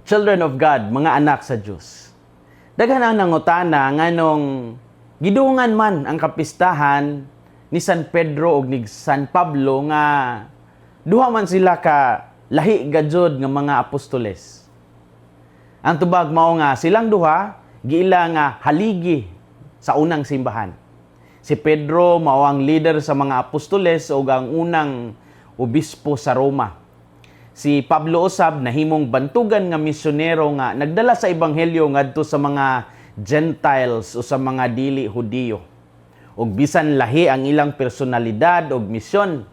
children of God, mga anak sa Diyos. Daghan ang nangutana nganong gidungan man ang kapistahan ni San Pedro ug ni San Pablo nga duha man sila ka lahi gajud nga mga apostoles. Ang tubag mao nga silang duha giila nga haligi sa unang simbahan. Si Pedro mao ang leader sa mga apostoles ug ang unang obispo sa Roma. Si Pablo usab nahimong bantugan nga misyonero nga nagdala sa ebanghelyo ngadto sa mga Gentiles o sa mga dili Hudiyo. Ug bisan lahi ang ilang personalidad ug misyon,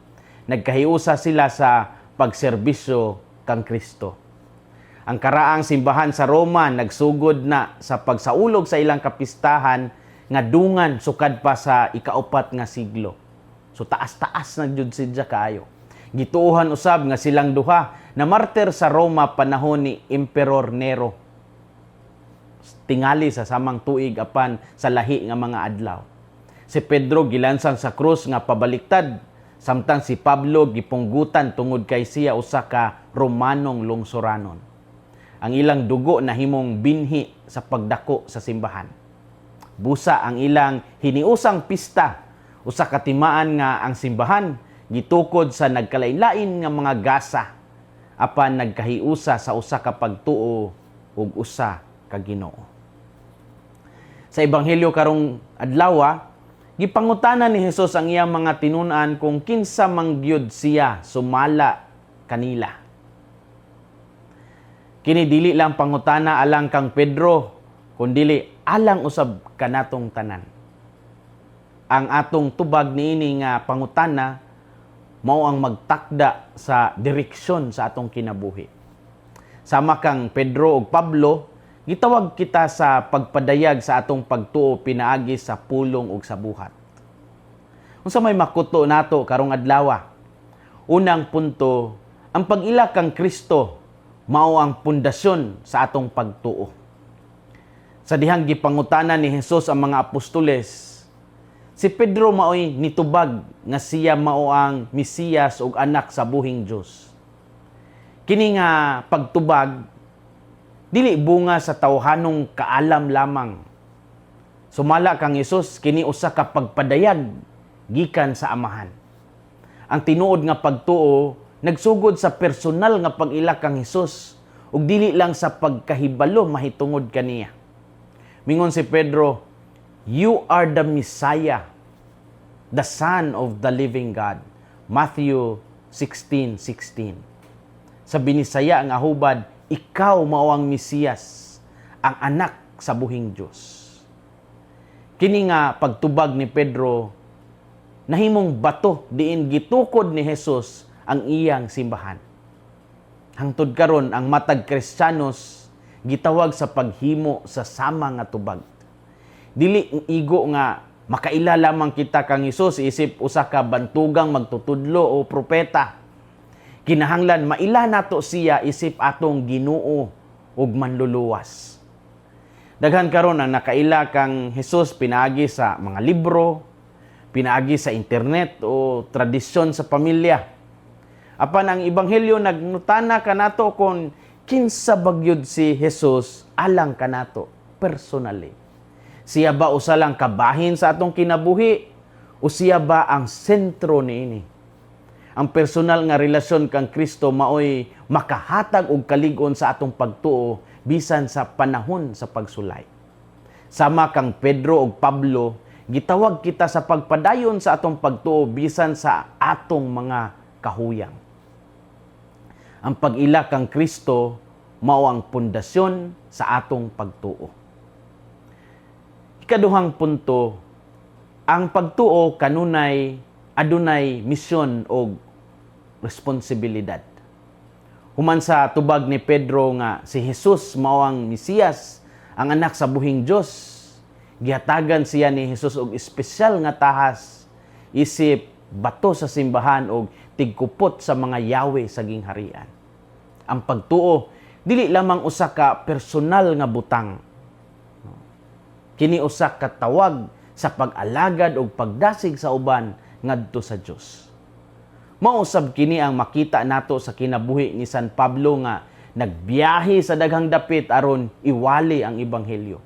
nagkahiusa sila sa pagserbisyo kang Kristo. Ang karaang simbahan sa Roma nagsugod na sa pagsaulog sa ilang kapistahan nga dungan sukad pa sa ikaupat nga siglo. So taas-taas na jud sidya kaayo. Gituohan usab nga silang duha na martir sa Roma panahon ni Emperor Nero. Tingali sa samang tuig apan sa lahi nga mga adlaw. Si Pedro gilansang sa krus nga pabaliktad, samtang si Pablo gipunggutan tungod kay siya usa ka Romanong lungsuranon. Ang ilang dugo nahimong binhi sa pagdako sa simbahan. Busa ang ilang hiniusang pista, usa ka timaan nga ang simbahan gitukod sa nagkalain-lain nga mga gasa apan nagkahiusa sa usa ka pagtuo ug usa ka Ginoo. Sa ebanghelyo karong adlaw, gipangutana ni Hesus ang iyang mga tinun-an kung kinsa man gyud siya sumala kanila. Kini dili lang pangutana alang kang Pedro, kundi alang usab kanatong tanan. Ang atong tubag niini nga pangutana mao ang magtakda sa direksyon sa atong kinabuhi. Sama kang Pedro ug Pablo, gitawag kita sa pagpadayag sa atong pagtuo pinaagi sa pulong ug sa buhat. Unsa may makuto nato karong adlaw? Unang punto, ang pag-ila kang Kristo mao ang pundasyon sa atong pagtuo. Sa dihang gipangutana ni Hesus ang mga apostoles, si Pedro maoy nitubag nga siya mao ang Mesiyas ug anak sa buhing Dios. Kini nga pagtubag dili bunga sa tawhanong kaalam lamang. Sumala kang Hesus kini usa ka pagpadayag gikan sa Amahan. Ang tinuod nga pagtuo nagsugod sa personal nga pag-ila kang Hesus ug dili lang sa pagkahibalo mahitungod kaniya. Mingon si Pedro, "You are the Messiah, the Son of the living God." Matthew 16:16. Sa binisaya nga hubad, ikaw mao ang Mesiyas, ang anak sa buhing Dios. Kini nga pagtubag ni Pedro, nahimong bato diin gitukod ni Hesus ang iyang simbahan. Hangtod karon ang matag Kristiyanos gitawag sa paghimo sa sama nga tubag. Dili igo nga makaila lamang kita kang Hesus isip usa ka bantugang magtutudlo o propeta. Kinahanglan maila nato siya isip atong Ginoo ug manluluwas. Daghan karon ang nakaila kang Hesus pinaagi sa mga libro, pinaagi sa internet o tradisyon sa pamilya. Apan ang ebanghelyo nagnutana kanato kung kinsa bagyod si Hesus alang kanato personally. Siya ba usa lang kabahin sa atong kinabuhi o siya ba ang sentro niini? Ang personal nga relasyon kang Kristo maoy makahatag og kalig-on sa atong pagtuo bisan sa panahon sa pagsulay. Sama kang Pedro ug Pablo, gitawag kita sa pagpadayon sa atong pagtuo bisan sa atong mga kahuyang. Ang pag-ila kang Kristo mao ang pundasyon sa atong pagtuo. Ikaduhang punto, ang pagtuo kanunay adunay misyon o responsibilidad. Human sa tubag ni Pedro nga si Hesus mao ang Mesiyas, ang anak sa buhing Dios, gihatagan siya ni Hesus og espesyal nga tahas isip bato sa simbahan og tigkupot sa mga yawe sa gingharian. Ang pagtuo dili lamang usa ka personal nga butang. Kini usa ka tawag sa pag-alagad og pagdasig sa uban ngadto sa Dios. Mausab kini ang makita nato sa kinabuhi ni San Pablo nga nagbiyahe sa daghang dapit aron iwali ang ebanghelyo.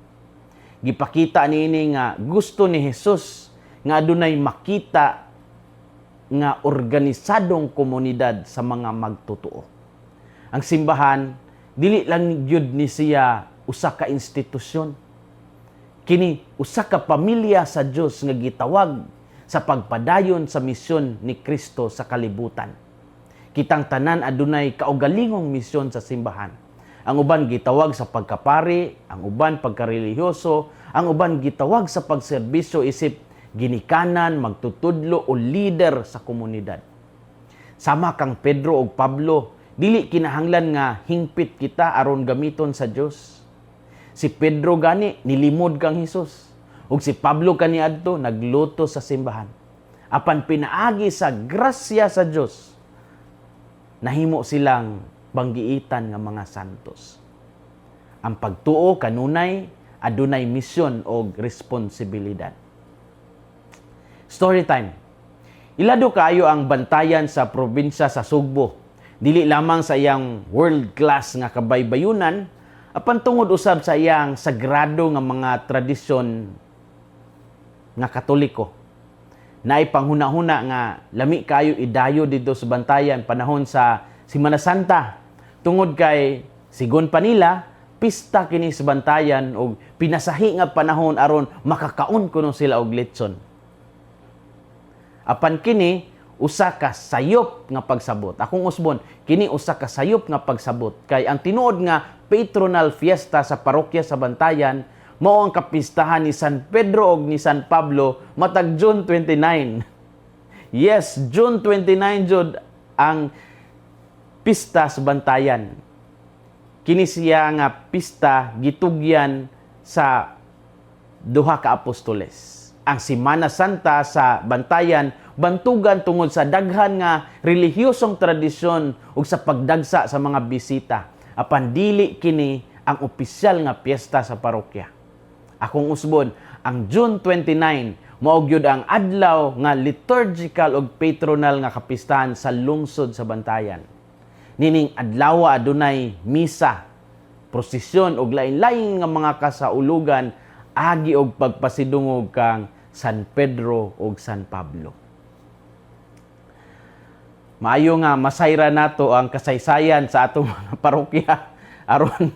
Gipakita niini nga gusto ni Hesus nga adunay makita nga organisadong komunidad sa mga magtotoo. Ang simbahan dili lang gyud ni siya usa ka institusyon. Kini usa ka pamilya sa Dios nga gitawag sa pagpadayon sa misyon ni Kristo sa kalibutan. Kitang tanan adunay kaugalingong misyon sa simbahan. Ang uban gitawag sa pagkapari, ang uban pagkarelihiyoso, ang uban gitawag sa pagserbisyo isip ginikanan, magtutudlo o leader sa komunidad. Sama kang Pedro ug Pablo, dili kinahanglan nga hingpit kita aron gamiton sa Dios. Si Pedro gani nilimod kang Hesus, ug si Pablo kaniadto nagluto sa simbahan. Apan pinaagi sa grasya sa Dios, nahimo silang banggiitan nga mga santos. Ang pagtuo kanunay adunay misyon o responsibilidad. Story time. Ilado kaayo ang bantayan sa probinsya sa Sugbo. Dili lamang sa iyang world-class nga kabaybayunan, apan tungod usab sa iyang sagrado nga mga tradisyon nga Katoliko. Naay panghuna-huna nga lami kayo idayo dito sa bantayan panahon sa Semana Santa. Tungod kay sigon pa nila, pista kini sa bantayan og pinasahi nga panahon aron makakaon kuno sila og litson. Apan kini usa ka sayop nga pagsabot. Akong usbon, kini usa ka sayop nga pagsabot kay ang tinuod nga patronal fiesta sa parokya sa bantayan mao ang kapistahan ni San Pedro ug ni San Pablo matag June 29. Yes, June 29 jud ang pista sa bantayan. Kini siya nga pista gitugyan sa duha ka apostoles. Ang Semana Santa sa bantayan bantugan tungod sa daghan nga relihiyosong tradisyon ug sa pagdagsa sa mga bisita. Apan dili kini ang opisyal nga piyesta sa parokya. Akong usbon, ang June 29 mao gyud ang adlaw nga liturgical ug patronal nga kapistahan sa lungsod sa bantayan. Nining adlaw adunay misa, prosesyon ug lain-lain nga mga kasaulugan agi og pagpasidungog kang San Pedro ug San Pablo. Maayo nga masayra nato ang kasaysayan sa atong mga parokya aron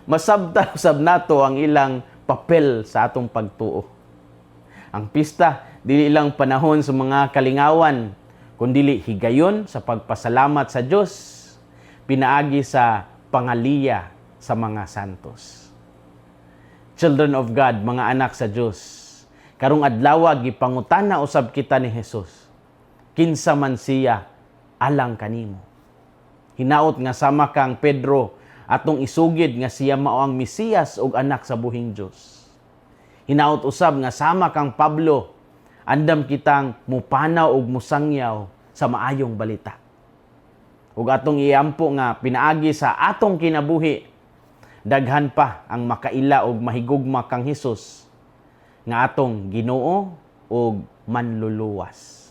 masabta-sab nato ang ilang papel sa atong pagtuo. Ang pista dili lang panahon sa mga kalingawan, kundi higayon sa pagpasalamat sa Dios, pinaagi sa pangaliya sa mga santos. Children of God, mga anak sa Dios, karong adlaw gipangutana usab kita ni Hesus. Kinsa man siya alang kanimo. Hinaot nga sama kang Pedro atong isugid nga siya mao ang Mesiyas ug anak sa buhing Dios. Hinaot usab nga sama kang Pablo andam kitang mupanaw ug musangyaw sa maayong balita. Ug atong iampo nga pinaagi sa atong kinabuhi, daghan pa ang makaila ug mahigugma kang Hesus nga atong Ginoo ug manluluwas.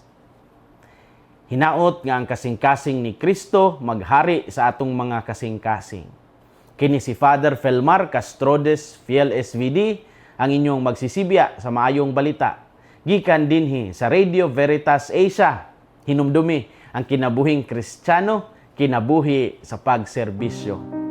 Hinaot nga ang kasing-kasing ni Kristo maghari sa atong mga kasing-kasing. Kini si Father Felmar Castrodes, Fiel SVD, ang inyong magsisibya sa maayong balita. Gikan dinhi sa Radio Veritas Asia, hinumdumi ang kinabuhing Kristiyano, kinabuhi sa pagserbisyo.